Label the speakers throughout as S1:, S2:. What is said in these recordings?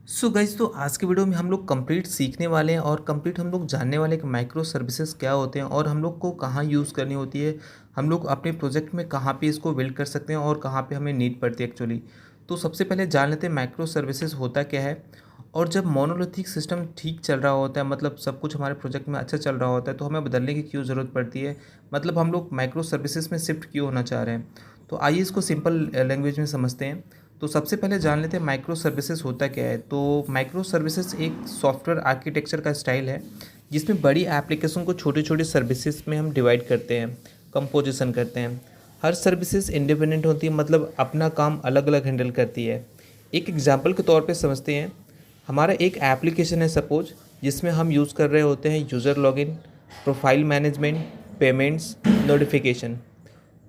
S1: So guys तो आज के वीडियो में हम लोग कंप्लीट सीखने वाले हैं और कंप्लीट हम लोग जानने वाले हैं कि माइक्रो सर्विसेज क्या होते हैं और हम लोग को कहाँ यूज़ करनी होती है। हम लोग अपने प्रोजेक्ट में कहाँ पे इसको बिल्ड कर सकते हैं और कहाँ पे हमें नीड पड़ती है एक्चुअली। तो सबसे पहले जान लेते हैं माइक्रो सर्विसेज होता क्या है। और जब मोनोलिथिक सिस्टम ठीक चल रहा होता है, मतलब सब कुछ हमारे प्रोजेक्ट में अच्छा चल रहा होता है, तो हमें बदलने की क्यों ज़रूरत पड़ती है, मतलब हम लोग माइक्रो सर्विसेज में शिफ्ट क्यों होना चाह रहे हैं। तो आइए इसको सिंपल लैंग्वेज में समझते हैं। तो सबसे पहले जान लेते हैं माइक्रो सर्विसेज होता क्या है। तो माइक्रो सर्विसेज एक सॉफ्टवेयर आर्किटेक्चर का स्टाइल है जिसमें बड़ी एप्लीकेशन को छोटी छोटी सर्विसेज में हम डिवाइड करते हैं, कंपोजिशन करते हैं। हर सर्विसेज इंडिपेंडेंट होती है, मतलब अपना काम अलग अलग हैंडल करती है। एक एग्जांपल के तौर पे समझते हैं। हमारा एक एप्लीकेशन है सपोज, जिसमें हम यूज़ कर रहे होते हैं user login, profile management, payments, notification.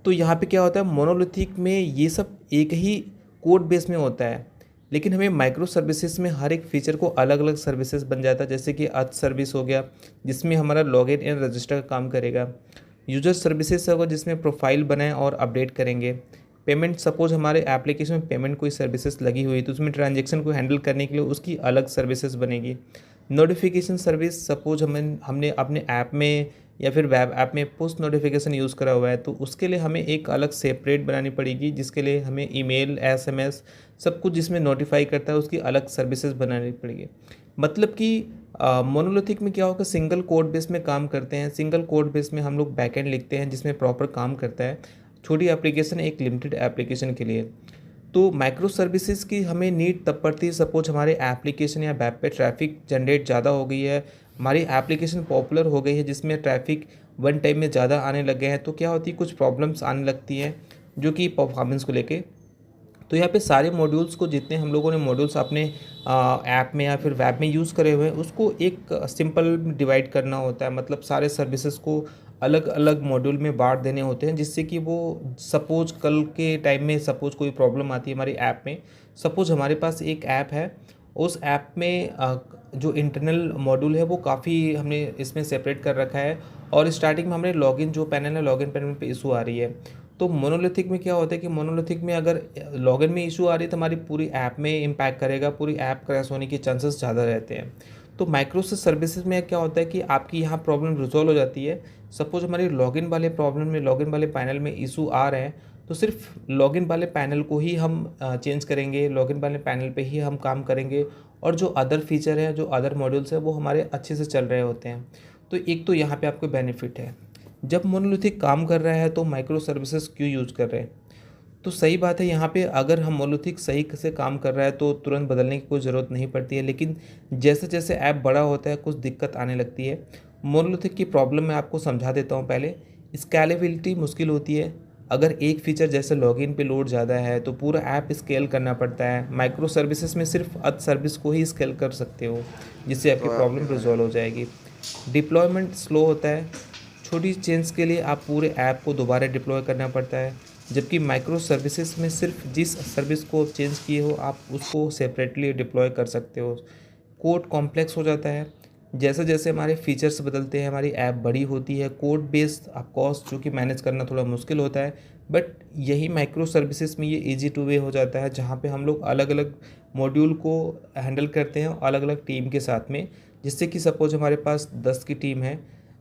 S1: तो यहाँ पे क्या होता है, मोनोलिथिक में ये सब एक ही कोड बेस में होता है, लेकिन हमें माइक्रो सर्विसेज में हर एक फीचर को अलग अलग सर्विसेज बन जाता है। जैसे कि अर्थ सर्विस हो गया, जिसमें हमारा लॉगिन एंड रजिस्टर का काम करेगा। यूजर सर्विसेज होगा जिसमें प्रोफाइल बनाएं और अपडेट करेंगे। पेमेंट, सपोज हमारे एप्लीकेशन में पेमेंट कोई सर्विसेज लगी हुई तो उसमें ट्रांजेक्शन को हैंडल करने के लिए उसकी अलग सर्विसेज बनेगी। नोटिफिकेशन सर्विस, सपोज हमने अपने ऐप में या फिर वेब ऐप में पुश नोटिफिकेशन यूज़ करा हुआ है तो उसके लिए हमें एक अलग सेपरेट बनानी पड़ेगी, जिसके लिए हमें ईमेल, एसएमएस, सब कुछ जिसमें नोटिफाई करता है उसकी अलग सर्विसेज बनानी पड़ेगी। मतलब कि मोनोलिथिक में क्या होगा, सिंगल कोड बेस में काम करते हैं। सिंगल कोड बेस में हम लोग बैकएंड लिखते हैं जिसमें प्रॉपर काम करता है। छोटी एप्लीकेशन एक लिमिटेड एप्लीकेशन के लिए। तो माइक्रो सर्विसेज की हमें नीड तब पड़ती है सपोज हमारे एप्लीकेशन या वेब पे ट्रैफिक जनरेट ज़्यादा हो गई है, हमारी एप्लीकेशन पॉपुलर हो गई है जिसमें ट्रैफिक वन टाइम में ज़्यादा आने लग गए हैं। तो क्या होती है, कुछ प्रॉब्लम्स आने लगती हैं जो कि परफॉर्मेंस को लेके। तो यहाँ पे सारे मॉड्यूल्स को, जितने हम लोगों ने मॉड्यूल्स अपने ऐप में या फिर वेब में यूज़ करे हुए हैं, उसको एक सिंपल डिवाइड करना होता है। मतलब सारे सर्विसेज को अलग अलग मॉड्यूल में बांट देने होते हैं, जिससे कि वो सपोज कल के टाइम में सपोज कोई प्रॉब्लम आती है हमारी ऐप में। सपोज हमारे पास एक ऐप है, उस ऐप में जो इंटरनल मॉड्यूल है वो काफ़ी हमने इसमें सेपरेट कर रखा है। और स्टार्टिंग में हमने लॉगिन जो पैनल है, लॉगिन पैनल पे इशू आ रही है। तो मोनोलिथिक में क्या होता है कि मोनोलिथिक में अगर लॉगिन में इशू आ रही है तो हमारी पूरी ऐप में इम्पैक्ट करेगा, पूरी ऐप क्रैश होने के चांसेस ज़्यादा रहते हैं। तो माइक्रो सर्विसेज में क्या होता है कि आपकी यहाँ प्रॉब्लम रिजॉल्व हो जाती है। सपोज हमारी लॉगिन वाले प्रॉब्लम में, लॉगिन वाले पैनल में इशू आ रहे हैं, तो सिर्फ लॉगिन वाले पैनल को ही हम चेंज करेंगे, लॉगिन वाले पैनल पे ही हम काम करेंगे। और जो अदर फीचर है, जो अदर मॉड्यूल्स है, वो हमारे अच्छे से चल रहे होते हैं। तो एक तो यहाँ पे आपको बेनिफिट है। जब मोनोलिथिक काम कर रहा है तो माइक्रो सर्विसेज क्यों यूज़ कर रहे हैं। तो सही बात है, यहाँ पे अगर हम मोनोलिथिक सही से काम कर रहा है तो तुरंत बदलने की कोई ज़रूरत नहीं पड़ती है। लेकिन जैसे जैसे ऐप बड़ा होता है कुछ दिक्कत आने लगती है। मोनोलिथिक की प्रॉब्लम मैं आपको समझा देता हूँ पहले। स्केलेबिलिटी मुश्किल होती है। अगर एक फीचर जैसे लॉगिन पे लोड ज़्यादा है तो पूरा ऐप स्केल करना पड़ता है। माइक्रो सर्विसेज में सिर्फ अर्थ सर्विस को ही स्केल कर सकते हो, जिससे आपकी
S2: तो आपने
S1: प्रॉब्लम रिजॉल्व हो जाएगी। डिप्लॉयमेंट स्लो होता है। छोटी चेंज के लिए आप पूरे ऐप को दोबारा डिप्लॉय करना पड़ता है। जबकि माइक्रो सर्विसेज में सिर्फ जिस सर्विस को चेंज किए हो आप उसको सेपरेटली डिप्लॉय कर सकते हो। कोड कॉम्प्लेक्स हो जाता है। जैसे जैसे हमारे फीचर्स बदलते हैं हमारी ऐप बड़ी होती है। कोड बेस्ड कॉस्ट जो कि मैनेज करना थोड़ा मुश्किल होता है। बट यही माइक्रो सर्विसेज में ये इजी टू वे हो जाता है, जहाँ पे हम लोग अलग अलग मॉड्यूल को हैंडल करते हैं अलग अलग टीम के साथ में। जिससे कि सपोज हमारे पास 10 की टीम है,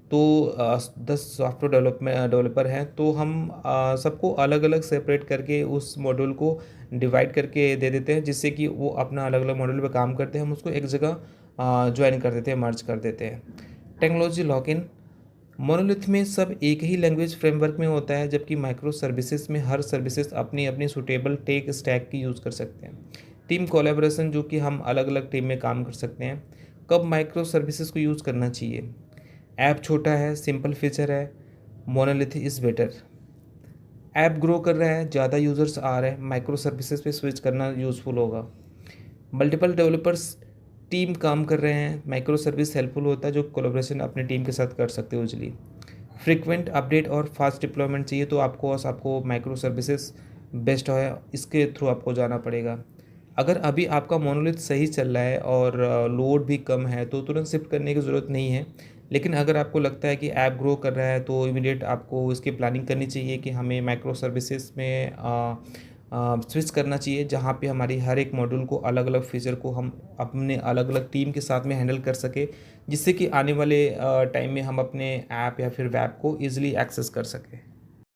S1: तो 10 सॉफ्टवेयर डेवलपर हैं, तो हम सबको अलग अलग सेपरेट करके उस मॉड्यूल को डिवाइड करके दे देते हैं, जिससे कि वो अपना अलग अलग मॉड्यूल पे काम करते हैं। हम उसको एक जगह ज्वाइन कर देते हैं, मर्ज कर देते हैं। Technology lock-in. मोनोलिथ में सब एक ही लैंग्वेज फ्रेमवर्क में होता है, जबकि माइक्रो सर्विसेज में हर सर्विसेज अपनी अपनी सूटेबल टेक स्टैक की यूज़ कर सकते हैं। टीम कोलैबोरेशन, जो कि हम अलग अलग टीम में काम कर सकते हैं। कब माइक्रो सर्विसेज को यूज़ करना चाहिए। ऐप छोटा है, सिंपल फीचर है, monolith is better. App grow कर रहा है, ज़्यादा यूज़र्स आ रहे हैं, माइक्रो सर्विसेज पे स्विच करना यूज़फुल होगा। मल्टीपल डेवलपर्स, टीम काम कर रहे हैं, माइक्रो सर्विस हेल्पफुल होता है जो कोलैबोरेशन अपनी टीम के साथ कर सकते हो इजली। फ्रीक्वेंट अपडेट और फास्ट डिप्लॉयमेंट चाहिए तो आपको माइक्रो सर्विसेज बेस्ट है, इसके थ्रू आपको जाना पड़ेगा। अगर अभी आपका मोनोलिथ सही चल रहा है और लोड भी कम है तो तुरंत शिफ्ट करने की ज़रूरत नहीं है। लेकिन अगर आपको लगता है कि ऐप ग्रो कर रहा है तो इमीडिएट आपको इसकी प्लानिंग करनी चाहिए कि हमें माइक्रो सर्विसेज में स्विच करना चाहिए, जहाँ पे हमारी हर एक मॉड्यूल को अलग-अलग फीचर को हम अपने अलग-अलग टीम के साथ में हैंडल कर सकें, जिससे कि आने वाले टाइम में हम अपने ऐप या फिर वेब को ईज़िली एक्सेस कर सकें।